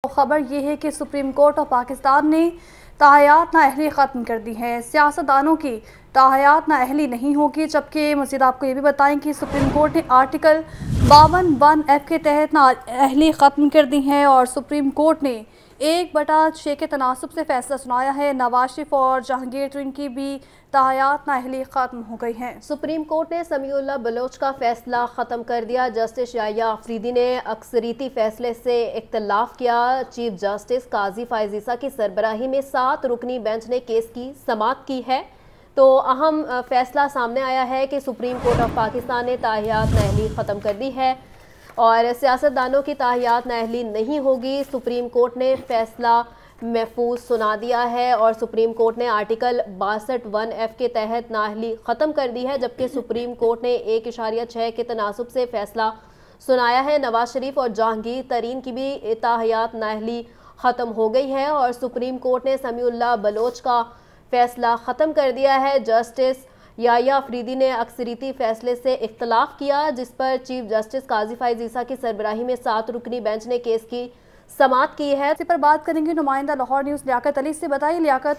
खबर ये है कि सुप्रीम कोर्ट ऑफ पाकिस्तान ने ताहयात नाअहली ख़त्म कर दी है। सियासतदानों की ताहयात नाअहली नहीं होगी। जबकि मज़ीद आपको ये भी बताएं कि सुप्रीम कोर्ट ने आर्टिकल 52(1) के तहत नाअहली ख़त्म कर दी है और सुप्रीम कोर्ट ने 1/6 के तनासुब से फैसला सुनाया है। नवाज शरीफ और जहांगीर तो इनकी भी ताहयात नाअहली ख़त्म हो गई हैं। सुप्रीम कोर्ट ने समीउल्लाह बलोच का फैसला ख़त्म कर दिया। जस्टिस याह्या अफरीदी ने अक्सरियती फैसले से इख्तलाफ किया। चीफ जस्टिस काजी फायज़ ईसा की सरबराही में 7 रुकनी बेंच ने केस की समाअत की है। तो अहम फैसला सामने आया है कि सुप्रीम कोर्ट ऑफ पाकिस्तान ने ताहयात नाअहली ख़त्म कर दी है और सियासतदानों की ताहयात नाअहली नहीं होगी। सुप्रीम कोर्ट ने फैसला महफूज सुना दिया है और सुप्रीम कोर्ट ने आर्टिकल 62(1) के तहत नाअहली ख़त्म कर दी है। जबकि सुप्रीम कोर्ट ने 1.6 के तनासुब से फैसला सुनाया है। नवाज शरीफ और जहांगीर तरीन की भी ताहयात नाअहली ख़त्म हो गई है और सुप्रीम कोर्ट ने समीउल्लाह बलोच का फैसला ख़त्म कर दिया है। जस्टिस याह्या अफरीदी ने अक्सरियती फैसले से इख्तलाफ किया, जिस पर चीफ जस्टिस काजी फायज़ ईसा की सरबराही में 7 रुकनी बेंच ने केस की समाअत की है। इसी पर बात करेंगे नुमाइंदा लाहौर न्यूज़ लियाकत अली से। बताइए लियाकत।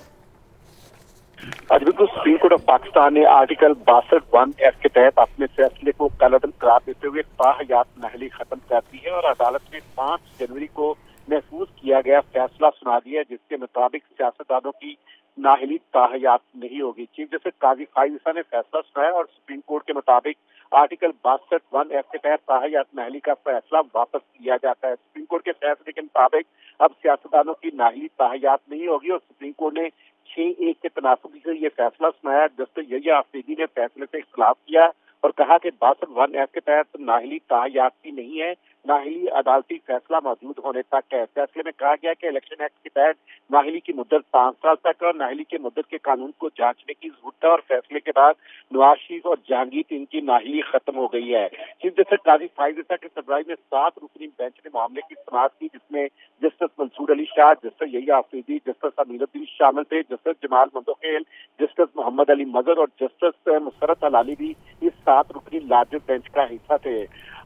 आज बिल्कुल सुप्रीम कोर्ट ऑफ पाकिस्तान ने आर्टिकल 62(1) के तहत अपने फैसले को कलअदम करार देते हुए ताहयात नाअहली खत्म कर दी है और अदालत ने 5 जनवरी को महफूज किया गया फैसला सुना दिया, जिसके मुताबिक सियासतदानों की नाअहली ताहयात नहीं होगी। चीफ जस्टिस काजी फायज़ ईसा ने फैसला सुनाया और सुप्रीम कोर्ट के मुताबिक आर्टिकल 62(1) के तहत ताहयात नाअहली का फैसला वापस लिया जाता है। सुप्रीम कोर्ट के फैसले के मुताबिक अब सियासतदानों की नाअहली ताहयात नहीं होगी और सुप्रीम कोर्ट ने 6-1 के तनासुब से ये फैसला सुनाया। जस्टिस याह्या अफरीदी ने फैसले से इख्तलाफ किया और कहा कि 62(1) के तहत नाअहली ताहयात की नहीं है, नाअहली अदालती फैसला मौजूद होने तक है। फैसले में कहा गया कि इलेक्शन एक्ट के तहत नाअहली की मुद्दत 5 साल तक और नाअहली की मुद्दत के कानून को जांचने की जरूरत है और फैसले के बाद नवाज शरीफ और जहांगीर इनकी नाअहली खत्म हो गई है। चीफ जस्टिस काजी फायज़ ईसा की सरबराही में 7 रुकनी बेंच ने मामले की समाअत की, जिसमें justice Mansoor Ali Shah, justice Yahya Afridi, justice Amiruddin शामिल थे। जस्टिस जमाल मंदोखेल, जस्टिस मोहम्मद अली मजहर और जस्टिस मुसरत हलाली भी इस 7 रुकनी लार्जर बेंच का हिस्सा थे।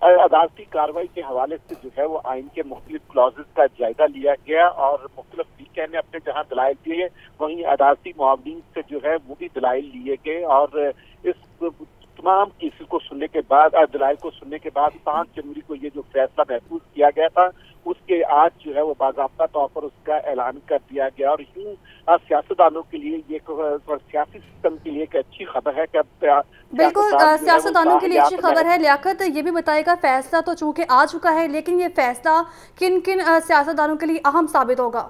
अदालती कार्रवाई के हवाले से जो है वो आइन के मुख्तलिफ क्लॉजेस का जायजा लिया गया और मुख्तलिफ पीके ने अपने जहां दलाइल दिए, वहीं अदालती मुआवनीन से जो है वो भी दलाइल लिए गए और इस तमाम केसेस को सुनने के बाद, दलाइल को सुनने के बाद 5 जनवरी को ये जो फैसला महफूज किया गया था, उसके आज जो है वो बाकायदा तौर पर उसका ऐलान कर दिया गया। और यूं सियासतदानों के लिए ये सियासी सिस्टम के लिए एक अच्छी खबर है कि अब बिल्कुल सियासतदानों के लिए अच्छी खबर है। लियाकत ये भी बताएगा, फैसला तो चूंकि आ चुका है, लेकिन ये फैसला किन किन सियासतदानों के लिए अहम साबित होगा?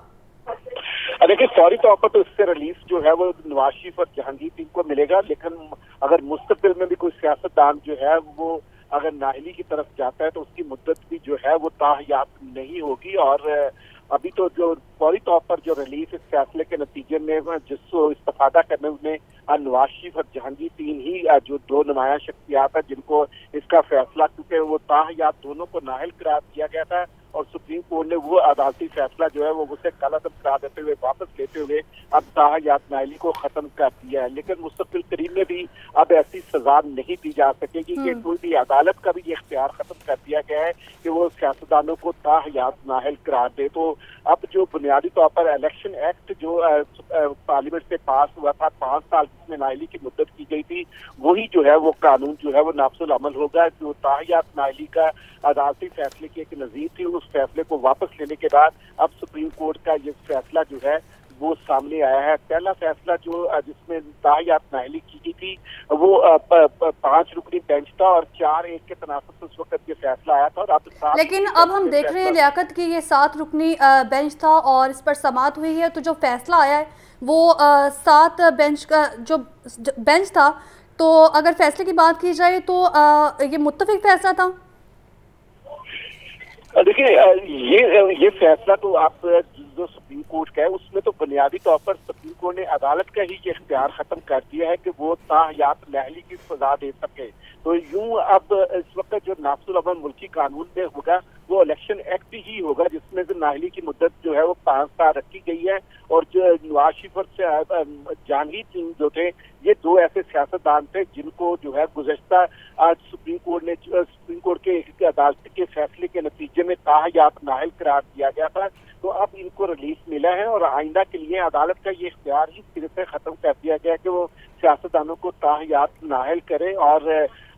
देखिए, फौरी तौर पर तो इससे रिलीफ जो है वो नवाज शरीफ और जहांगीर को मिलेगा, लेकिन अगर मुस्तकबिल में भी कोई सियासतदान जो है वो अगर नाअहली की तरफ जाता है तो उसकी मुद्दत भी जो है वो ताहयात नहीं होगी। और अभी तो जो फौरी तौर पर जो रिलीफ इस फैसले के नतीजे में जिसको इस्तेफादा करने में नवाज शरीफ और जहांगीर ही जो 2 नुमाया शख्सियात है जिनको इसका फैसला, क्योंकि वो ताहयात दोनों को नाअहल करार दिया गया था और सुप्रीम कोर्ट ने वो अदालती फैसला जो है वो उसे कलअदम करार देते हुए वापस लेते हुए अब ताहयात नाअहली को खत्म कर दिया है। लेकिन मुस्तकिल तरीन में भी अब ऐसी सजा नहीं दी जा सकेगी कि कोई भी अदालत का भी ये इख्तियार खत्म कर दिया गया है कि वो सियासतदानों को ताहयात नाअहल करार दे। तो अब जो बुनियादी तौर पर इलेक्शन एक्ट जो पार्लियामेंट से पास हुआ था 5 साल जिसमें नाअहली की मुद्दत की गई थी, वही जो है वो कानून जो है वो नाफिजुल अमल होगा। जो ताहयात नाअहली का अदालती फैसले की एक नज़ीर थी, उस फैसले को वापस लेने के बाद अब सुप्रीम कोर्ट का ये फैसला जो है वो सामने आया है। पहला फैसला जो जिसमें ताहयात नाअहली की गई थी वो 5 रुकनी बेंच था और 4-1 के तनासुब से उस वक्त ये फैसला आया था। और अब लेकिन अब हम देख रहे हैं लियाकत की ये 7 रुकनी बेंच था और इस पर समाअत हुई है, तो जो फैसला आया है वो 7 बेंच का जो बेंच था, तो अगर फैसले की बात की जाए तो ये मुत्तफिक फैसला था। देखिए, ये फैसला तो आप जो सुप्रीम कोर्ट का है उसमें तो बुनियादी तौर पर सुप्रीम कोर्ट ने अदालत का ही ये इख्तियार खत्म कर दिया है कि वो ताहयात नाअहली की सजा दे सके। तो यूं अब इस वक्त जो नाफिजुल अमल मुल्की कानून में होगा वो इलेक्शन एक्ट ही होगा, जिसमें से नाअहली की मुद्दत जो है वो 5 साल रखी गई है। और जो नवाज शरीफ और जहांगीर जो थे, ये 2 ऐसे सियासतदान थे जिनको जो है गुज़श्ता आज सुप्रीम कोर्ट के अदालत के फैसले के नतीजे में ताहयात नाअहल करार दिया गया था। तो अब इनको रिलीफ मिला है और आइंदा के लिए अदालत का ये इख्तियार ही सिरे से खत्म कर दिया गया कि वो सियासतदानों को ताहयात नाहल करे और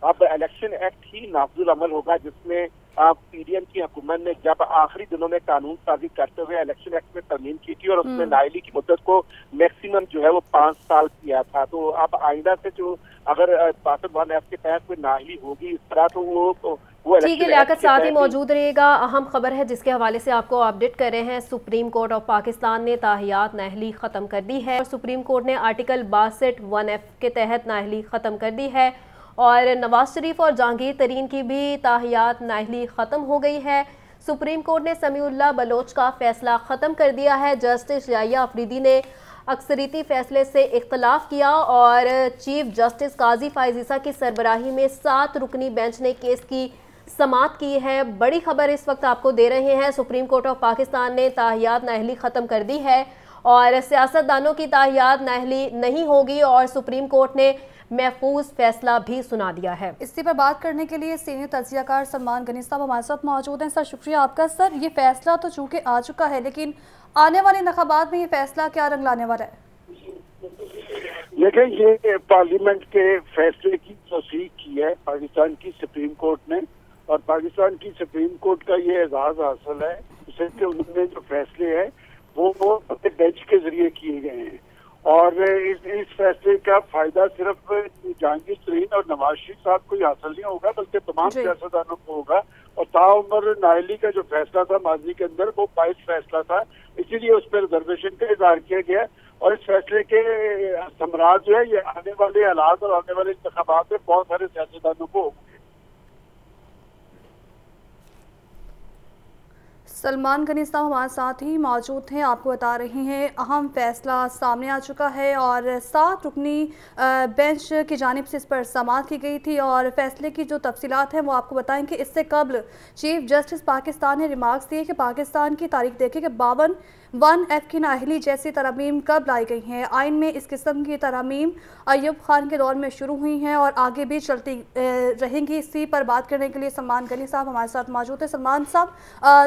अब इलेक्शन एक्ट ही नाफजुल अमल होगा, जिसमें पीडीएम की हुकूमत ने जब आखिरी दिनों में कानून साजी करते हुए इलेक्शन एक्ट में तरमीम की थी और उसमें नाइली की मुद्दत को मैक्सिमम जो है वो 5 साल किया था। तो अब आइंदा से जो अगर 62(1) के तहत कोई नाइली होगी इस तरह तो वो ठीक है। लियाकत साथ ही मौजूद रहेगा। अहम खबर है जिसके हवाले से आपको अपडेट कर रहे हैं। सुप्रीम कोर्ट ऑफ पाकिस्तान ने ताहियात नाअहली खत्म कर दी है और सुप्रीम कोर्ट ने आर्टिकल 62(1)(f) के तहत नाअहली खत्म कर दी है और नवाज शरीफ और जहांगीर तरीन की भी ताहियात नाअहली खत्म हो गई है। सुप्रीम कोर्ट ने समीउल्लाह बलोच का फैसला ख़त्म कर दिया है। जस्टिस याहिया अफरीदी ने अक्सरियती फैसले से इख्तलाफ किया और चीफ जस्टिस काजी फायज़ ईसा की सरबराही में 7 रुकनी बेंच ने केस की समाअत की है। बड़ी खबर इस वक्त आपको दे रहे हैं। सुप्रीम कोर्ट ऑफ पाकिस्तान ने ताहियात नाअहली ख़त्म कर दी है और सियासतदानों की ताहियात नाअहली नहीं होगी और सुप्रीम कोर्ट ने महफूज फैसला भी सुना दिया है। इसी पर बात करने के लिए सीनियर तज्जियाकार सलमान गनी साहब हमारे साथ मौजूद हैं। सर शुक्रिया आपका। सर ये फैसला तो चूँकि आ चुका है, लेकिन आने वाले इंतखाबात में ये फैसला क्या रंग लाने वाला है? देखिए, ये पार्लियामेंट के फैसले की तस्दीक की है पाकिस्तान की सुप्रीम कोर्ट ने और पाकिस्तान की सुप्रीम कोर्ट का ये एजाज हासिल है उसे कि उन्होंने जो फैसले हैं वो अपने बेंच के जरिए किए गए हैं और इस फैसले का फायदा सिर्फ जहांगीर तरीन और नवाज शरीफ साहब को ही हासिल नहीं होगा बल्कि तमाम सियासतदानों को होगा। और ताउम्र नाअहली का जो फैसला था माजी के अंदर वो बाइस फैसला था, इसीलिए उस पर रिजर्वेशन का इजहार किया गया और इस फैसले के समराज जो है ये आने वाले हालात और आने वाले इंतखाबात में बहुत सारे सियासतदानों को होंगे। सलमान गनी साहब हमारे साथ ही मौजूद हैं। आपको बता रहे हैं अहम फैसला सामने आ चुका है और 7 रुकनी बेंच की जानिब से इस पर समाअत की गई थी और फैसले की जो तफसीलात हैं वो आपको बताएं कि इससे कबल चीफ जस्टिस पाकिस्तान ने रिमार्क्स दिए कि पाकिस्तान की तारीख देखें कि 52(1)(f) की नाअहली जैसी तरमीम कब लाई गई हैं। आइन में इस किस्म की तरमीम अय्यूब खान के दौर में शुरू हुई हैं और आगे भी चलती रहेंगी। इसी पर बात करने के लिए सलमान गनी साहब हमारे साथ मौजूद है। सलमान साहब,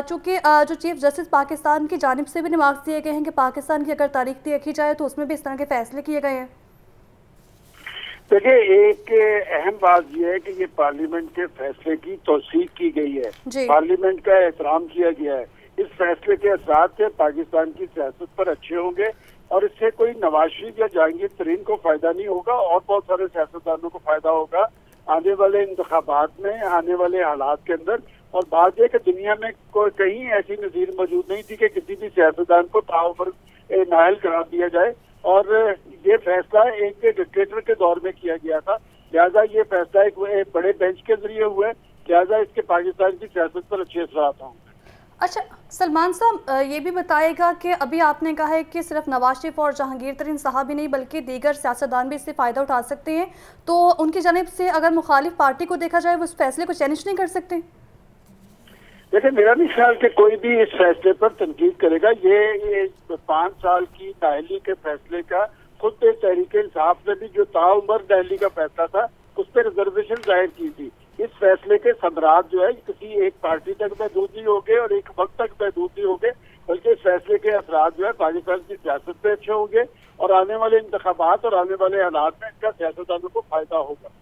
चूँकि जो चीफ जस्टिस पाकिस्तान की जानिब से भी रिमार्क्स दिए गए हैं कि पाकिस्तान की अगर तारीख देखी जाए तो उसमें भी इस तरह के फैसले किए गए हैं। देखिए, एक अहम बात यह है कि ये पार्लियामेंट के फैसले की तौसीक की गई है, पार्लियामेंट का एहतराम किया गया है। इस फैसले के असरात से पाकिस्तान की सियासत पर अच्छे होंगे और इससे कोई नवाज शरीफ या जहांगीर तरीन को फायदा नहीं होगा और बहुत सारे सियासतदानों को फायदा होगा आने वाले इंतखाबात में, आने वाले हालात के अंदर। और बात यह कि दुनिया में कोई कहीं ऐसी नज़ीर मौजूद नहीं थी कि किसी भी सियासतदान को ताउम्र नाअहल करार दिया जाए और ये फैसला एक डिक्टेटर के दौर में किया गया था, लिहाजा ये फैसला एक बड़े बेंच के जरिए हुआ है, लिहाजा इसके पाकिस्तान की सियासत पर अच्छे असरात होंगे। अच्छा सलमान साहब, ये भी बताएगा कि अभी आपने कहा है कि सिर्फ नवाज शरीफ और जहांगीर तरीन साहब ही नहीं बल्कि दीगर सियासतदान भी इससे फ़ायदा उठा सकते हैं, तो उनकी जानिब से अगर मुखालिफ पार्टी को देखा जाए वो इस फैसले को चैलेंज नहीं कर सकते? देखिए, मेरा नहीं ख्याल कि कोई भी इस फैसले पर तनकीद करेगा। ये 5 साल की नाअहली के फैसले का खुद तहरीक इंसाफ ने भी जो ताउम्र नाअहली का फैसला था उस पर रिजर्वेशन जाहिर की थी। इस फैसले के समराज जो है किसी एक पार्टी तक महदूद नहीं होंगे और एक वक्त तक महदूद नहीं होंगे, बल्कि इस फैसले के असरात जो है पाकिस्तान की सियासत पे अच्छे होंगे और आने वाले इंतखाबात और आने वाले हालात में इसका सियासतदानों को फायदा होगा।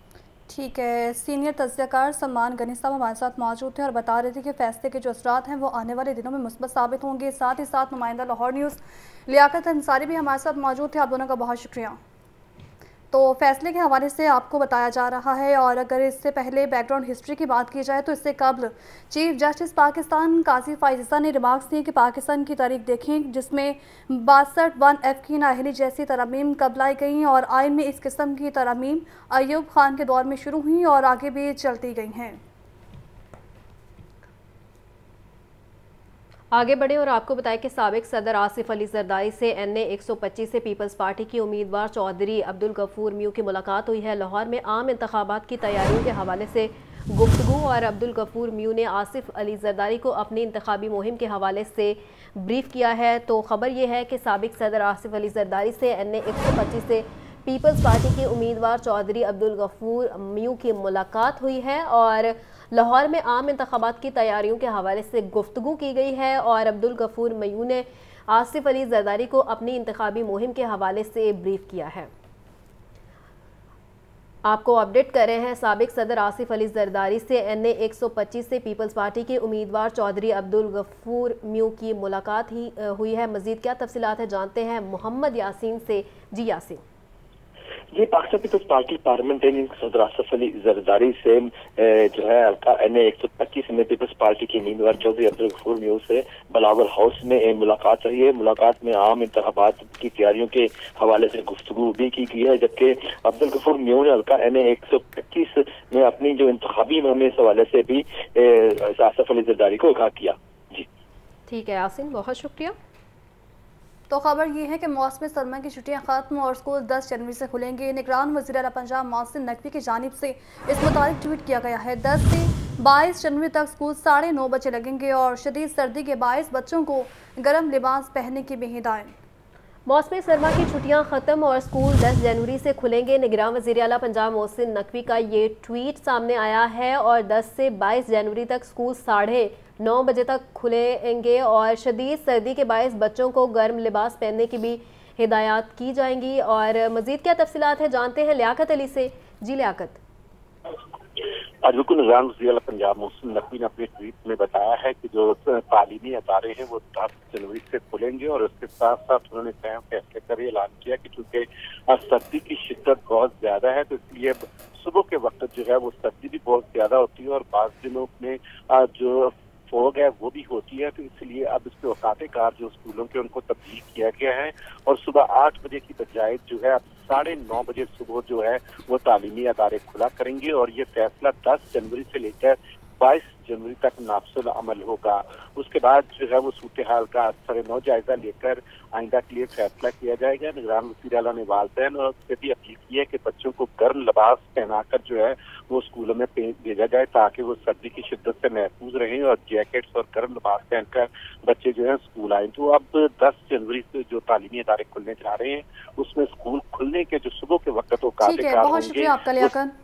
ठीक है। सीनियर तज्जियाकार सलमान गनी साहब हमारे साथ मौजूद थे और बता रहे थे कि फैसले के जो असरात हैं वो आने वाले दिनों में मुस्बत साबित होंगे। साथ ही साथ नुमाइंदा लाहौर न्यूज़ लियाकत अंसारी भी हमारे साथ मौजूद थे। आप दोनों का बहुत शुक्रिया। तो फैसले के हवाले से आपको बताया जा रहा है और अगर इससे पहले बैकग्राउंड हिस्ट्री की बात की जाए तो इससे कबल चीफ जस्टिस पाकिस्तान काजी फायज़ ईसा ने रिमार्क्स दिए कि पाकिस्तान की तारीख देखें जिसमें 62(1)(f) की नाअहली जैसी तरमीम कब लाई गई और आइन में इस किस्म की तरमीम अय्यूब खान के दौर में शुरू हुई और आगे भी चलती गई हैं। आगे बढ़े और आपको बताएं कि साबिक सदर आसिफ अली जरदारी से NA 125 से पीपल्स पार्टी की उम्मीदवार चौधरी अब्दुल गफूर म्यू की मुलाकात हुई है। लाहौर में आम इंतखाबात की तैयारियों के हवाले से गुफ्तगू और अब्दुल गफूर म्यू ने आसिफ अली जरदारी को अपनी इंतखाबी मुहिम के हवाले से ब्रीफ किया है। तो खबर यह है कि साबिक सदर आसिफ अली जरदारी से NA 125 से पीपल्स पार्टी के उम्मीदवार चौधरी अब्दुल गफूर म्यू की मुलाकात हुई है और लाहौर में आम इंतखाबात की तैयारियों के हवाले से गुफ्तगू की गई है और अब्दुल गफूर मयू ने आसिफ अली जरदारी को अपनी इंतखाबी मुहिम के हवाले से ब्रीफ किया है। आपको अपडेट कर रहे हैं साबिक सदर आसिफ अली जरदारी से NA 125 से पीपल्स पार्टी के उम्मीदवार चौधरी अब्दुल गफूर म्यू की मुलाकात ही हुई है। मजीद क्या तफसीलात है जानते हैं मोहम्मद यासीन से। जी यासीन। ये पाकिस्तान पीपल्स पार्टी पार्लियामेंटेरियन सदर आसिफ अली जरदारी से जो है NA 125 में पीपल्स पार्टी के उम्मीदवार चौधरी अब्दुल गफूर म्यू से बिलावल हाउस में मुलाकात रही है। मुलाकात में आम इंतखाबात की तैयारियों के हवाले से गुफ्तगू भी की गई है, जबकि अब्दुल गफूर म्यू ने हल्का NA 125 में अपनी जो इंतखाबी मुहिम इस हवाले से भी आसिफ अली जरदारी को आगाह किया। जी ठीक है यासीन, बहुत शुक्रिया। तो खबर ये है कि मौसम सरमा की छुट्टियां खत्म और स्कूल 10 जनवरी से खुलेंगे। निगरान वज़ीर आला पंजाब मोहसिन नकवी की जानिब से इस मुताबिक ट्वीट किया गया है। 10 से 22 जनवरी तक स्कूल 9:30 बजे लगेंगे और शदीद सर्दी के बायस बच्चों को गर्म लिबास पहनने की भी हिदायत। मौसम सरमा की छुट्टियां खत्म और स्कूल 10 जनवरी से खुलेंगे। निगरान वज़ीर आला पंजाब मोहसिन नकवी का ये ट्वीट सामने आया है और 10 से 22 जनवरी तक स्कूल 9:30 बजे तक खुलेंगे और शदीद सर्दी के बायस बच्चों को गर्म लिबास पहनने की भी हिदायत की जाएंगी। और मज़ीद क्या तफसीलात है जानते हैं लियाकत अली से। जी लियाकत। आज बिल्कुल निगरान वज़ीर आला पंजाब मोहसिन नकवी ने अपने ट्वीट में बताया है कि जो तालीमी अदारे हैं वो 10 जनवरी से खुलेंगे और उसके साथ साथ उन्होंने अहम फैसले कर ऐलान किया कि चूंकि सर्दी की शिद्दत बहुत ज्यादा है तो इसलिए सुबह के वक्त जो है वो सर्दी भी बहुत ज्यादा होती है और बाज़ दिनों में जो फोग है वो भी होती है, तो इसलिए अब इसके औकात कार जो स्कूलों के उनको तब्दील किया गया है और सुबह 8 बजे की बजाय जो है अब 9:30 बजे सुबह जो है वो तालीमी अदारे खुला करेंगे और ये फैसला 10 जनवरी से लेकर 22 जनवरी तक नाफिज़ुल अमल होगा। उसके बाद जो है वो सूरत हाल का सर-ए-नौ जायजा लेकर आइंदा के लिए फैसला किया जाएगा। निगरान वज़ीर आला ने वालिदैन और उससे भी अपील की है कि बच्चों को गर्म लिबास पहनाकर जो है वो स्कूलों में भेजा जाए ताकि वो सर्दी की शिद्दत से महफूज रहें और जैकेट्स और गर्म लिबास पहनकर बच्चे जो है स्कूल आए। तो अब 10 जनवरी से जो तालीमी अदारे खुलने जा रहे हैं उसमें स्कूल खुलने के जो सुबह के वक्त बहुत शुक्रिया आपका Liaquat.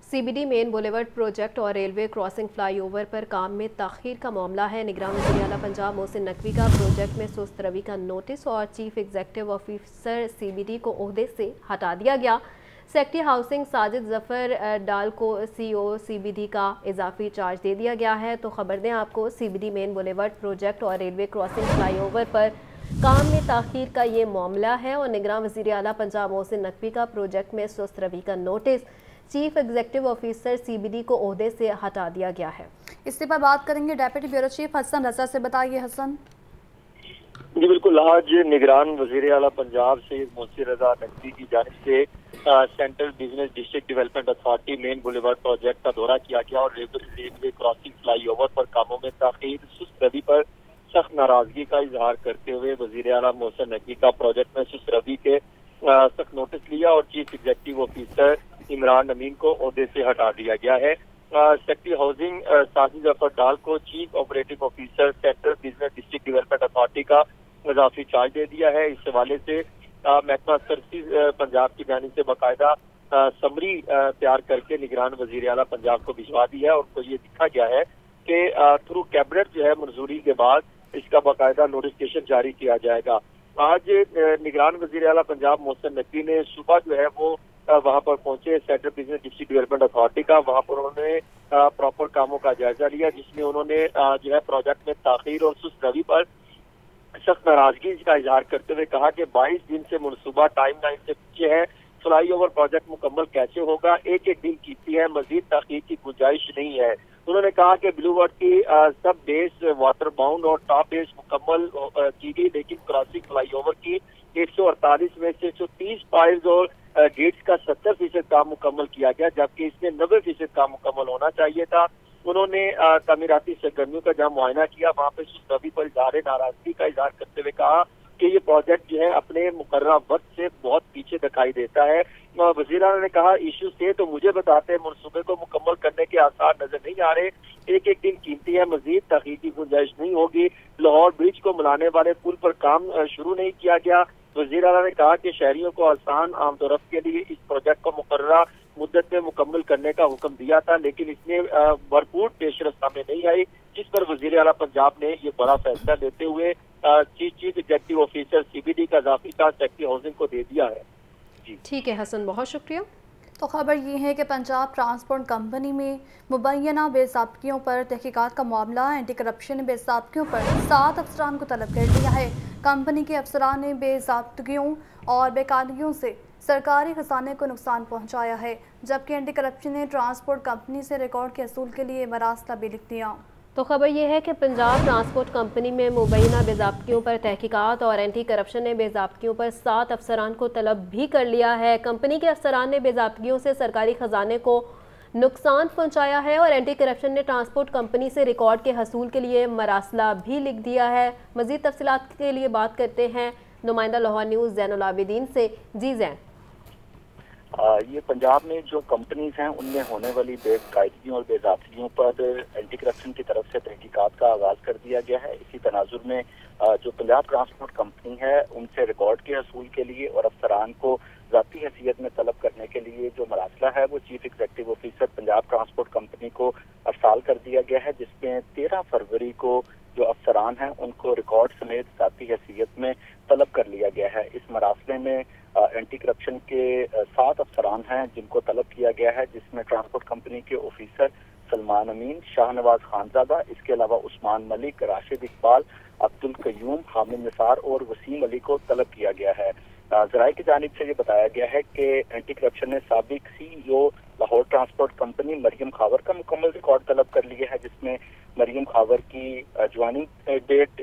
CBD main boulevard project और रेलवे क्रॉसिंग फ्लाईओवर पर काम में ताखीर का मामला है। निगरान वज़ीर आला पंजाब मोहसिन नकवी का प्रोजेक्ट में सुस्त रवि का नोटिस और चीफ एग्जीक्यूटिव ऑफिसर CBD को ओहदे से हटा दिया गया। सेक्रेटरी हाउसिंग साजिद जफर डाल को CEO CBD का इजाफी चार्ज दे दिया गया है। तो खबर दें आपको, CBD मेन बुलेवर्ड प्रोजेक्ट और रेलवे क्रॉसिंग फ्लाईओवर पर काम में ताखीर का ये मामला है और निगरान वज़ीर आला पंजाब मोहसिन नकवी का प्रोजेक्ट में सुस्त रवि का notice chief executive officer CBD को ओहदे से हटा दिया गया है। इससे पर बात करेंगे deputy bureau chief Hasan Raza से। बताइए हसन। जी बिल्कुल, आज निगरान वज़ीर आला पंजाब सैयद मोहसिन रजा नकवी की जानिब से central business district development authority main boulevard project का दौरा किया गया और रेलवे क्रॉसिंग फ्लाईओवर पर कामों में ताखीर सुस्त रवि पर सख्त नाराजगी का इजहार करते हुए वज़ीर आला मोहसिन नकवी का प्रोजेक्ट में सुस्त रवि के सख्त नोटिस लिया और चीफ एग्जीक्यूटिव ऑफिसर इमरान अमीन को ओहदे से हटा दिया गया है। सेक्रेटरी हाउसिंग साजिद जफर डाल को chief operating officer central business district development authority का इजाफी चार्ज दे दिया है। इस हवाले से महकमा सर्विस पंजाब की जानिब से बाकायदा समरी तैयार करके निगरान वज़ीर आला पंजाब को भिजवा दी है और उनको ये लिखा गया है कि थ्रू कैबिनेट जो है मंजूरी के बाद इसका बाकायदा नोटिफिकेशन जारी किया जाएगा। आज निगरान वज़ीर आला पंजाब मोहसिन नकवी ने सुबह जो है वो वहां पर पहुंचे central business district development authority का। वहां पर उन्होंने प्रॉपर कामों का जायजा लिया जिसमें उन्होंने जो है प्रोजेक्ट में ताखीर और सुस्त रवि पर सख्त नाराजगी का इजहार करते हुए कहा कि 22 दिन से मनसूबा टाइम लाइन से पीछे है। फ्लाईओवर प्रोजेक्ट मुकम्मल कैसे होगा, एक दिन कीमती है, मजीद ताखीर की गुंजाइश नहीं है। उन्होंने कहा कि ब्लू वर्ड की सब बेस वाटर बाउंड और टॉप बेस मुकम्मल की गई, लेकिन क्रॉसिंग फ्लाईओवर की 148 में से 130 पाइल्स और गेट्स का 70% काम मुकम्मल किया गया, जबकि इसमें 90% काम मुकम्मल होना चाहिए था। उन्होंने तामीराती सरगर्मियों का जहाँ मुआयना किया वहाँ पे सभी पर इजहार नाराजगी का इजहार करते हुए कहा कि ये प्रोजेक्ट जो है अपने मुकर्रर वक्त से बहुत पीछे दिखाई देता है। वज़ीर आला ने कहा इशू से तो मुझे बताते हैं मनसूबे को मुकम्मल करने के आसार नजर नहीं आ रहे, एक दिन कीमती है, मजीद ताखीर की गुंजाइश नहीं होगी। लाहौर ब्रिज को मिलाने वाले पुल पर काम शुरू नहीं किया गया। वज़ीर आला ने कहा कि शहरियों को आसान आमदोरफ्त के लिए इस प्रोजेक्ट को मुकर्रर मुद्दत मुद्दत में मुकम्मल करने का हुक्म दिया था, लेकिन इसमें भरपूर पेशरफ सामने नहीं आई, जिस पर वजीर आला पंजाब ने ये बड़ा फैसला लेते हुए चीफ एग्जीक्यूटिव ऑफिसर CBD का इजाफी चार्ज सेक्रेटरी हाउसिंग को दे दिया है। जी ठीक है हसन, बहुत शुक्रिया। तो खबर ये है कि पंजाब ट्रांसपोर्ट कंपनी में मुबैना बेज़ाब्तियों पर तहकीकात का मामला। एंटी करप्शन ने बेज़ाब्तियों पर 7 अफसरान को तलब कर लिया है। कंपनी के अफसरान ने बेज़ाब्तियों और बेकानूनियों से सरकारी खजाने को नुकसान पहुंचाया है, जबकि एंटी करप्शन ने ट्रांसपोर्ट कंपनी से रिकॉर्ड के असूल के लिए मरासला भी लिख दिया। तो खबर यह है कि पंजाब ट्रांसपोर्ट कंपनी में मुबैना बेज़ाब्तियों पर तहकीकात और एंटी करप्शन ने बेज़ाब्तियों पर 7 अफसरान को तलब भी कर लिया है। कंपनी के अफसरान ने बेज़ाब्तियों से सरकारी खजाने को नुकसान पहुंचाया है और एंटी करप्शन ने ट्रांसपोर्ट कंपनी से रिकॉर्ड के हसूल के लिए मरासला भी लिख दिया है। मज़ीद तफसीलात के लिए बात करते हैं नुमाइंदा लाहौर न्यूज़ ज़ैनुल आबिदीन से। जी ज़ैन, ये पंजाब में जो कंपनीज हैं उनमें होने वाली बेकायदगियों और बेज़ाब्तियों पर एंटी करप्शन की तरफ से तहकीकात का आगाज कर दिया गया है। इसी तनाजुर में जो पंजाब ट्रांसपोर्ट कंपनी है उनसे रिकॉर्ड के हसूल के लिए और अफसरान को ज़ाती हैसियत में तलब करने के लिए जो मरासला है वो chief executive officer Punjab transport company को अरसाल कर दिया गया है, जिसमें 13 फरवरी को जो अफसरान हैं उनको रिकॉर्ड समेत ज़ाती हैसियत में तलब कर लिया गया है। इस मरासले में एंटी करप्शन के 7 अफसरान हैं जिनको तलब किया गया है, जिसमें ट्रांसपोर्ट कंपनी के ऑफिसर सलमान अमीन, शाहनवाज खानजादा, इसके अलावा उस्मान मलिक, राशिद इकबाल, अब्दुल कयूम, हामिद निसार और वसीम अली को तलब किया गया है। जराये की जानिब से ये बताया गया है कि एंटी करप्शन ने साबिक CEO Lahore transport company Maryam Khawar का मुकम्मल रिकॉर्ड तलब कर लिया है, जिसमें मरियम खावर की ज्वाइनिंग डेट,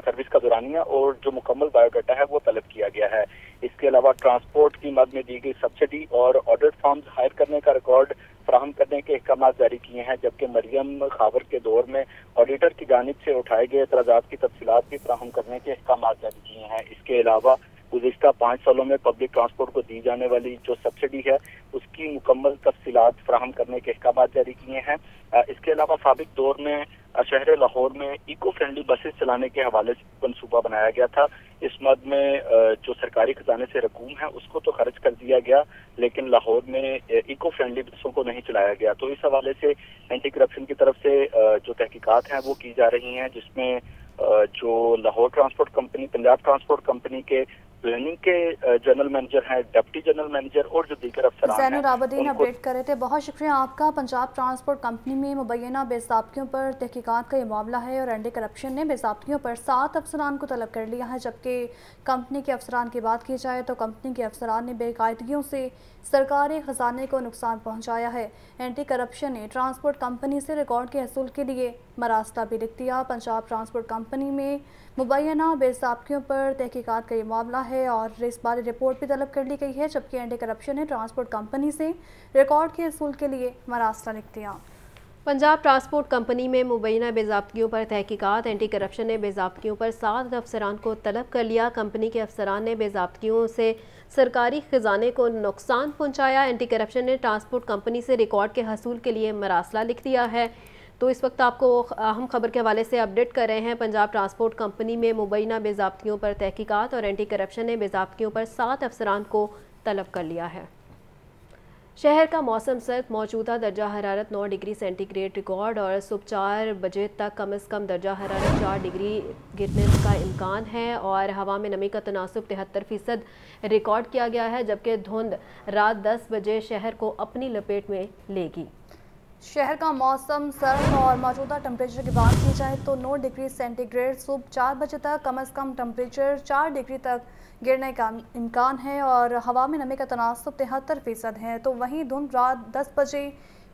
सर्विस का दौरानिया और जो मुकम्मल बायोडाटा है वो तलब किया गया है। इसके अलावा ट्रांसपोर्ट की मद में दी गई सब्सिडी और ऑडिट फॉर्म्स हायर करने का रिकॉर्ड फराहम करने के अहकाम जारी किए हैं, जबकि मरियम खावर के दौर में ऑडिटर की जानिब से उठाए गए एतराज़ात की तफसीलात भी फराहम करने के अहकाम जारी किए हैं। इसके अलावा गुज़िश्ता 5 सालों में पब्लिक ट्रांसपोर्ट को दी जाने वाली जो सब्सिडी है उसकी मुकम्मल तफसीलात फराहम करने के अहकाम जारी किए हैं। इसके अलावा साबिक दौर में शहर लाहौर में इको फ्रेंडली बसेस चलाने के हवाले से मनसूबा बनाया गया था। इस मद में जो सरकारी खजाने से रकूम है उसको तो खर्च कर दिया गया, लेकिन लाहौर में इको फ्रेंडली बसों को नहीं चलाया गया। तो इस हवाले से एंटी करप्शन की तरफ से जो तहकीकात हैं वो की जा रही हैं, जिसमें जो Lahore transport company, Punjab transport company के प्लानिंग के जनरल मैनेजर हैं, डिप्टी जनरल मैनेजर और जो दीगर अफसरान हैं, ज़ैनुल आबिदीन अपडेट कर रहे थे। बहुत शुक्रिया आपका। पंजाब ट्रांसपोर्ट कंपनी में मुबैना बेज़ाब्तियों पर तहकीकात का ये मामला है और एंटी करप्शन ने बेज़ाब्तियों पर 7 अफसरान को तलब कर लिया है, जबकि कंपनी के अफसरान की बात की जाए तो कंपनी के अफसरान ने बेकायदगियों से सरकारी खजाने को नुकसान पहुँचाया है। एंटी करप्शन ने ट्रांसपोर्ट कंपनी से रिकॉर्ड के हसूल के लिए मरासला भी लिख दिया। पंजाब ट्रांसपोर्ट कंपनी में मुबैना बेज़ाब्तियों पर तहकीकात का ये मामला है और इस बारे रिपोर्ट भी तलब कर ली गई है, जबकि एंटी करप्शन ने ट्रांसपोर्ट कंपनी से रिकॉर्ड के हसूल के लिए मरासला लिख दिया। पंजाब ट्रांसपोर्ट कंपनी में मुबैना बेज़ाब्तियों पर तहकीकात। एंटी करप्शन ने बेज़ाब्तियों पर 7 अफसरान को तलब कर लिया। कंपनी के अफसरान ने बेज़ाब्तियों से सरकारी खजाने को नुकसान पहुंचाया। एंटी करप्शन ने ट्रांसपोर्ट कंपनी से रिकॉर्ड के हसूल के लिए मरासला लिख दिया है। तो इस वक्त आपको अहम खबर के हवाले से अपडेट कर रहे हैं। पंजाब ट्रांसपोर्ट कंपनी में मुबैना बेज़ाब्तियों पर तहकीकात और एंटी करप्शन ने बेज़ाब्तियों पर 7 अफसरान को तलब कर लिया है। शहर का मौसम सर्द, मौजूदा दर्जा हरारत 9 डिग्री सेंटीग्रेड रिकॉर्ड और सुबह 4 बजे तक कम से कम दर्जा हरारत 4 डिग्री गिरने का इम्कान है और हवा में नमी का तनासुब 73% रिकॉर्ड किया गया है, जबकि धुंध रात 10 बजे शहर को अपनी लपेट में लेगी। शहर का मौसम सर्द और मौजूदा टेम्परेचर की बात की जाए तो 9 डिग्री सेंटीग्रेड, सुबह 4 बजे तक कम से कम टेम्परेचर 4 डिग्री तक गिरने का इम्कान है और हवा में नमी का तनासुब 73% है। तो वहीं धुंध रात 10 बजे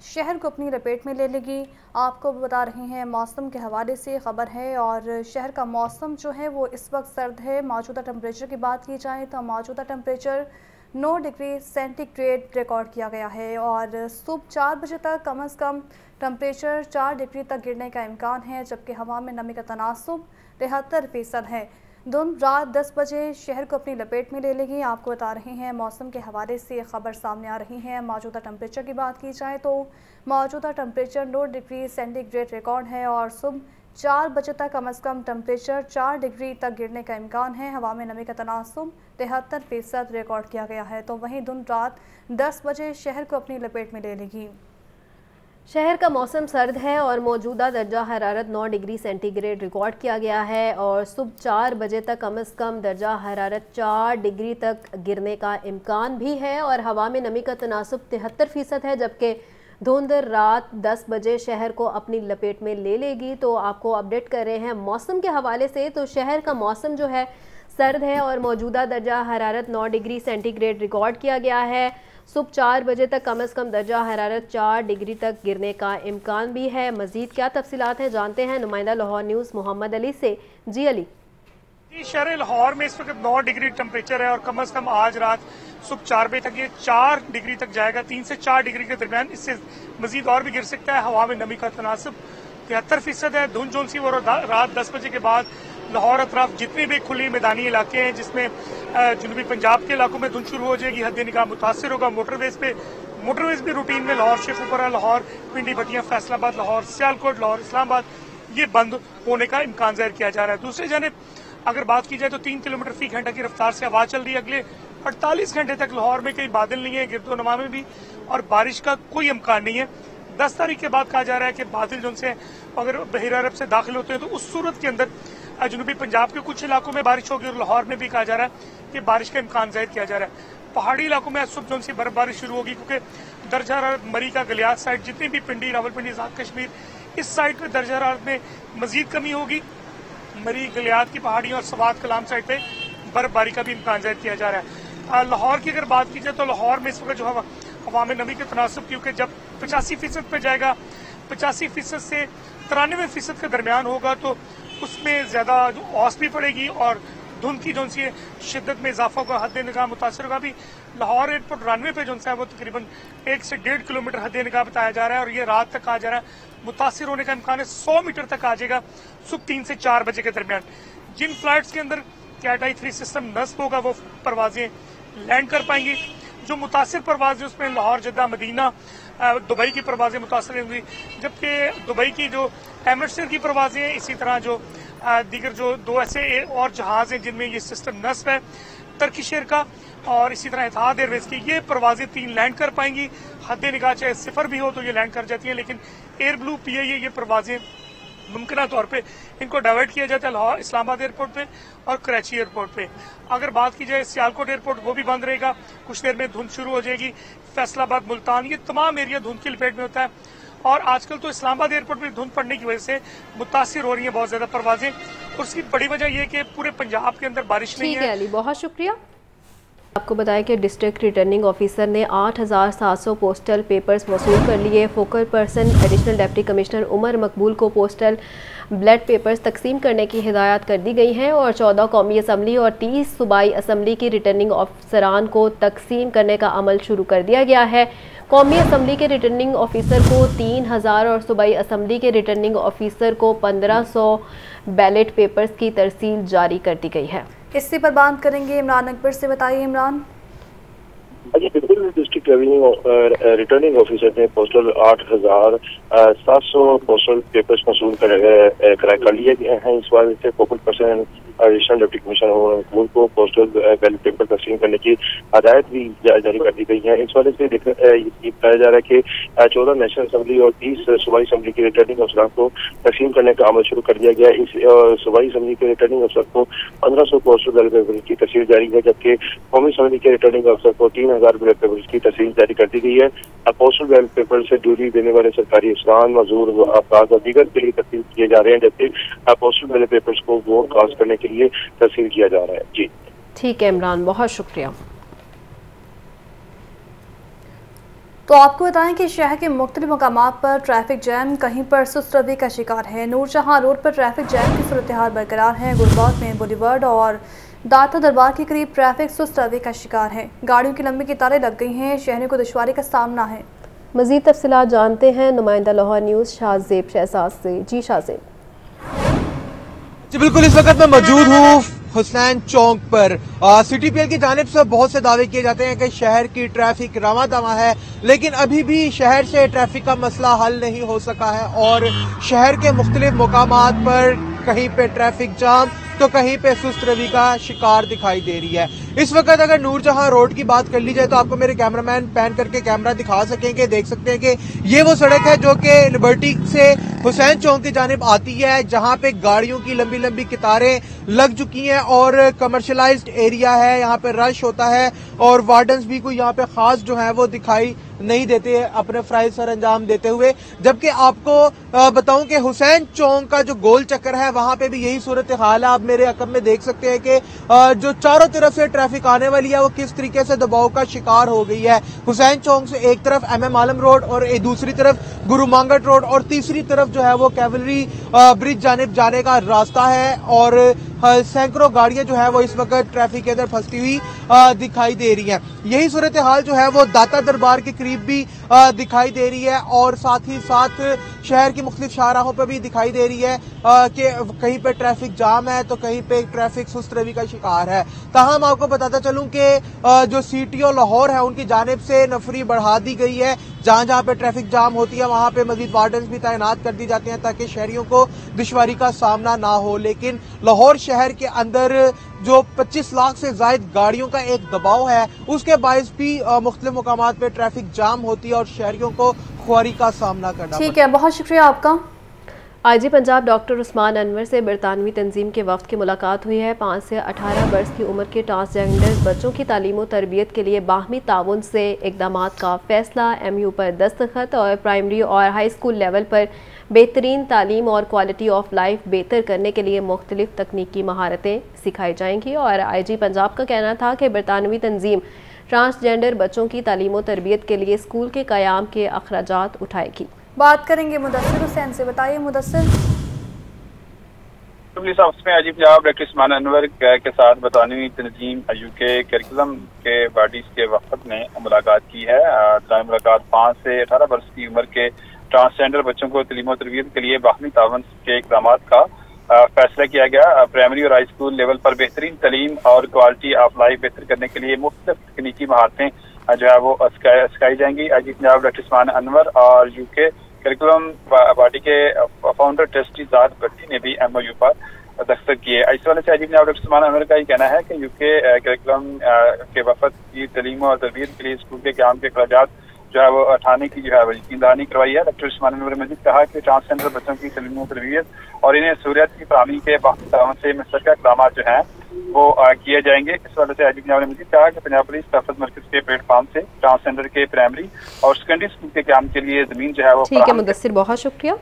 शहर को अपनी लपेट में ले लेगी। आपको बता रहे हैं मौसम के हवाले से खबर है और शहर का मौसम जो है वो इस वक्त सर्द है। मौजूदा टेम्परेचर की बात की जाए तो मौजूदा टेम्परेचर 9 डिग्री सेंटीग्रेड रिकॉर्ड किया गया है और सुबह 4 बजे तक कम से कम टेम्परेचर 4 डिग्री तक गिरने का इम्कान है, जबकि हवा में नमी का तनासुब 73% है। धुंध रात 10 बजे शहर को अपनी लपेट में ले लेगी। आपको बता रहे हैं मौसम के हवाले से खबर सामने आ रही है। मौजूदा टेम्परेचर की बात की जाए तो मौजूदा टेम्परेचर 9 डिग्री सेंटीग्रेड रिकॉर्ड है और सुबह 4 बजे तक कम से कम टेम्परेचर 4 डिग्री तक गिरने का इम्कान है। हवा में नमी का तनासुब 73% रिकॉर्ड किया गया है। तो वहीं धुंध रात 10 बजे शहर को अपनी लपेट में ले लेगी। शहर का मौसम सर्द है और मौजूदा दर्जा हरारत 9 डिग्री सेंटीग्रेड रिकॉर्ड किया गया है और सुबह 4 बजे तक कम से कम दर्जा हरारत 4 डिग्री तक गिरने का इम्कान भी है और हवा में नमी का तनासुब 73% है, जबकि धुंध रात 10 बजे शहर को अपनी लपेट में ले लेगी। तो आपको अपडेट कर रहे हैं मौसम के हवाले से। तो शहर का मौसम जो है सर्द है और मौजूदा दर्जा हरारत 9 डिग्री सेंटीग्रेड रिकॉर्ड किया गया है। सुबह 4 बजे तक कम से कम दर्जा हरारत 4 डिग्री तक गिरने का इम्कान भी है। मजीद क्या तफसीलात हैं जानते हैं नुमाइंदा लाहौर न्यूज़ मोहम्मद अली से। जी अली। शहर लाहौर में इस वक्त 9 डिग्री टेम्परेचर है और कम से कम आज रात सुबह 4 बजे तक ये 4 डिग्री तक जाएगा। 3 से 4 डिग्री के दरमियान इससे मजीद और भी गिर सकता है। हवा में नमी का तनासब 73% है। धुंध जोन सी वो रात 10 बजे के बाद लाहौर अतराफ जितने भी खुली मैदानी इलाके हैं जिसमें जनूबी पंजाब के इलाकों में धुंध शुरू हो जाएगी, हद निगाह मुतासर होगा। मोटरवेज भी रूटीन में लाहौर शेखुपुरा, लाहौर पिंडी भटिया, फैसलाबाद, लाहौर सियालकोट, लाहौर इस्लामाबाद ये बंद होने का इम्कान जाहिर किया जा रहा है। दूसरी जानिब अगर बात की जाए तो 3 किलोमीटर फी घंटा की रफ्तार से हवा चल रही है। अगले 48 घंटे तक लाहौर में कहीं बादल नहीं है, गिरदो नमा में भी, और बारिश का कोई इम्कान नहीं है। 10 तारीख के बाद कहा जा रहा है कि बादल जो से अगर बहिर अरब से दाखिल होते हैं तो उस सूरत के अंदर जनूबी पंजाब के कुछ इलाकों में बारिश होगी और लाहौर में भी कहा जा रहा है कि बारिश का इम्कान जाहिर किया जा रहा है। पहाड़ी इलाकों में सुबह जो सी बर्फबारी शुरू होगी क्योंकि दर्जा हरारत मरी का गलियात साइड जितनी भी पिंडी, रावलपिंडी, आजाद कश्मीर इस साइड पे दर्जा हरारत में मजीद कमी होगी। मरी गलियात की पहाड़ियों और सवात कलाम साइड पे बर्फबारी का भी इम्कान जाहिर किया जा रहा है। लाहौर की अगर बात की जाए तो लाहौर में इस वक्त जो हवा में नमी के तनासब क्योंकि जब 85% पे जाएगा, 85% से 93% के दरमियान होगा तो उसमें ज्यादा औस भी पड़ेगी और धुंध की जो सी शिद्दत में इजाफा होगा, हद निगाह मुतासर होगा भी। लाहौर एयरपोर्ट रनवे पे जो है वो तकरीबन 1 से 1.5 किलोमीटर हद निगाह बताया जा रहा है और ये रात तक आ जा रहा है। मुतासिर होने का इम्कान है 100 मीटर तक आ जाएगा सुबह 3 से 4 बजे के दरमियान। जिन फ्लाइट्स के अंदर कैट आई 3 सिस्टम नस्ब होगा वो परवाजें लैंड कर पाएंगी। जो मुतासिर परवाजें उसमें लाहौर, जद्दा, मदीना, दुबई की परवाजें मुतासर होंगी, जबकि दुबई की जो एमिरेट्स की परवाजें हैं, इसी तरह जो दीगर जो 2 ऐसे और जहाज हैं जिनमें ये सिस्टम नस्ब है, टर्किश एयर का और इसी तरह इतिहाद एयरवेज की, ये परवाजें 3 लैंड कर पाएंगी। हद निगाह चाहे 0 भी हो तो ये लैंड कर जाती हैं, लेकिन एयर ब्लू PIA ये परवाजें मुमकिन तौर पे इनको डाइवर्ट किया जाता है लाहौर इस्लामाबाद एयरपोर्ट पे और कराची एयरपोर्ट पे। अगर बात की जाए सियालकोट एयरपोर्ट वो भी बंद रहेगा, कुछ देर में धुंध शुरू हो जाएगी। फैसलाबाद, मुल्तान ये तमाम एरिया धुंध की लपेट में होता है और आजकल तो इस्लामाबाद एयरपोर्ट में धुंध पड़ने की वजह से मुतासिर हो रही है बहुत ज्यादा परवाजें और उसकी बड़ी वजह यह कि पूरे पंजाब के अंदर बारिश नहीं है। ठीक है अली, बहुत शुक्रिया। आपको बताया कि डिस्ट्रिक्ट रिटर्निंग ऑफिसर ने 8700 पोस्टल पेपर्स वसूल कर लिए। Focal person additional deputy commissioner Umar Maqbool को पोस्टल बैलेट पेपर्स तकसीम करने की हिदायत कर दी गई हैं और 14 कौमी असम्बली और 30 सूबाई असम्बली की रिटर्निंग अफसरान को तकसीम करने का अमल शुरू कर दिया गया है। कौमी असम्बली के रिटर्निंग ऑफिसर को 3000 और सूबाई असम्बली के रिटर्निंग ऑफिसर को 1500 बैलेट पेपर्स की तरसील जारी कर दी गई है। इसी पर बात करेंगे इमरान अकबर से। बताइए इमरान। जी बिल्कुल, डिस्ट्रिक्ट रिटर्निंग ऑफिसर ने पोस्टल 8700 पोस्टल पेपर्स मसूल कर लिए गए हैं। इस बार से focal person additional deputy commissioner मकबूल को पोस्टल बैलेट पेपर तकसीम करने की हदायत भी जारी कर दी गई है। इस वाले से बताया जा रहा है कि 14 नेशनल असम्बली और 30 सूबाई असम्बली के रिटर्निंग अफसरान को तकसीम करने का अमल शुरू कर दिया गया है। इस सूबाई असम्बली के रिटर्निंग अफसर को 1500 पोस्टल बैलेट पेपर की तस्वीर जारी है, जबकि कौमी असम्बली के रिटर्निंग अफसर को 3000 बैलेट पेपर की तस्वीर जारी कर दी गई है। पोस्टल बैलेट पेपर से ड्यूटी देने वाले सरकारी अफसरान, मजदूर, अफराद और दीगर के लिए तस्वीर किए जा रहे हैं, जबकि पोस्टल बैलेट पेपर्स को वोट कास्ट करने के लिए तस्वीर किया जा रहा है। जी ठीक है इमरान, बहुत शुक्रिया। तो आपको बताएं कि शहर के मुख्तलिफ मकामात पर ट्रैफिक जैम कहीं पर सुस्त रवि का शिकार है। नूरजहां रोड पर ट्रैफिक जैम की सूरत हाल बरकरार है। गुलबाग में बुलीवर्ड और दाता दरबार के करीब ट्रैफिक सुस्त रवि का शिकार है। गाड़ियों की लंबी कतारें लग गई हैं, शहरियों को दुश्वारी का सामना है। मज़ीद तफसीलात जानते हैं नुमाइंदा लाहौर न्यूज़ शाहजेब शहजाद से। जी शाहजेब। जी बिल्कुल, इस वक्त मैं मौजूद हूँ हुसैन चौक पर। CTPL की जानिब से बहुत से दावे किए जाते हैं कि शहर की ट्रैफिक रवां दवा है, लेकिन अभी भी शहर से ट्रैफिक का मसला हल नहीं हो सका है और शहर के मुख्तलिफ मुकामात पर कहीं पे ट्रैफिक जाम तो कहीं पे सुस्त रवि का शिकार दिखाई दे रही है। इस वक्त अगर नूरजहां रोड की बात कर ली जाए तो आपको मेरे कैमरामैन पैन करके कैमरा दिखा सकेंगे, देख सकते हैं कि ये वो सड़क है जो कि लिबर्टी से हुसैन चौक की जानिब आती है, जहां पे गाड़ियों की लंबी लंबी कतारें लग चुकी हैं और कमर्शलाइज्ड एरिया है, यहाँ पे रश होता है और वार्डन्स भी कोई यहाँ पे खास जो है वो दिखाई नहीं देते अपने फराइज सर अंजाम देते हुए। जबकि आपको बताऊं कि हुसैन चौक का जो गोल चक्कर है वहां पे भी यही सूरत हाल है। आप मेरे अकब में देख सकते हैं कि जो चारों तरफ से ट्रैफिक आने वाली है वो किस तरीके से दबाव का शिकार हो गई है। हुसैन चौक से एक तरफ MM आलम रोड और दूसरी तरफ गुरु मांगट रोड और तीसरी तरफ जो है वो कैवलरी ब्रिज जानिब जाने का रास्ता है और सैकड़ों गाड़ियां जो है वो इस वक्त ट्रैफिक के अंदर फंसती हुई दिखाई दे रही हैं। यही सूरत हाल जो है वो दाता दरबार के करीब भी दिखाई दे रही है और साथ ही साथ शहर की मुख्तलिफ शाहराहों पर भी दिखाई दे रही है कि कहीं पे ट्रैफिक जाम है तो कहीं पे ट्रैफिक सुस्त रवि का शिकार है। ताहम आपको बताता चलूं कि जो CTO लाहौर है उनकी जानिब से नफरी बढ़ा दी गई है। जहां जहां पे ट्रैफिक जाम होती है वहां पे मजीद वार्डन्स भी तैनात कर दी जाते हैं ताकि शहरियों को दुश्वारी का सामना ना हो। लेकिन लाहौर शहर के अंदर जो 25 लाख से ज्यादा गाड़ियों का एक दबाव है उसके बायस भी मुख्तलिफ मुकामात पे ट्रैफिक जाम होती है और शहरियों को खुआरी का सामना करना। ठीक है, बहुत शुक्रिया आपका। IG पंजाब डॉक्टर उस्मान अनवर से बरतानवी तंजीम के वफ्द की मुलाकात हुई है। 5 से 18 वर्ष की उम्र के ट्रांसजेंडर बच्चों की तालीम और तरबियत के लिए बाहमी ताउन से इकदामात का फैसला। MU पर दस्तखत और प्राइमरी और हाई स्कूल लेवल पर बेहतरीन तालीम और क्वालिटी ऑफ लाइफ बेहतर करने के लिए मुख्तलिफ तकनीकी महारतें सिखाई जाएंगी। और IG पंजाब का कहना था कि बरतानवी तंजीम ट्रांसजेंडर बच्चों की तालीम और तरबियत के लिए स्कूल के क़याम के अखराजात उठाएगी। बात करेंगे मुदस्सिर हुसैन से। बताइए मुदस्सिर। IG पंजाब डॉक्टर उस्मान अनवर के साथ बरतानवी तंजीम UK करिकुलम के बॉडीज के वफद ने मुलाकात की है। मुलाकात 5 से 18 वर्ष की उम्र के ट्रांसजेंडर बच्चों को तालीम और तरबियत के लिए बाहमी तावन के इक़दामात का फैसला किया गया। प्राइमरी और हाई स्कूल लेवल पर बेहतरीन तालीम और क्वालिटी ऑफ लाइफ बेहतर करने के लिए मुख्तलिफ तकनीकी महारतें जो है वो सिखाई जाएंगी। IG पंजाब डॉक्टर उस्मान अनवर और UK करिकुलम बॉडी के फाउंडर ट्रस्टी ज़ाद भट्टी ने भी MOU पर दस्तखत किए। इस वाले से IG पंजाब डॉक्टर उस्मान अनवर का ये कहना है कि UK करिकुलम के वफद की तालीम और तरबियत के लिए स्कूल के क़याम के अखराजात जो है वो उठाने की जो है वो यकीनदहानी करवाई है। डॉक्टर उस्मान अनवर ने मज़ीद कहा कि ट्रांसजेंडर बच्चों की तालीम और तरबियत और इन्हें सहूलियत की फराहमी के बाहमी ताउन से मुश्तरका इक़दाम जो हैं वो किए जाएंगे। इस वजह से IG पंजाब ने मज़ीद कहा कि पंजाब पुलिस तहफ़्फ़ुज़ मरकज़ के प्लेटफॉर्म से ट्रांसजेंडर के प्राइमरी और सेकेंडरी स्कूल के क़याम के लिए ज़मीन जो है वो। ठीक है मुदस्सिर, बहुत शुक्रिया।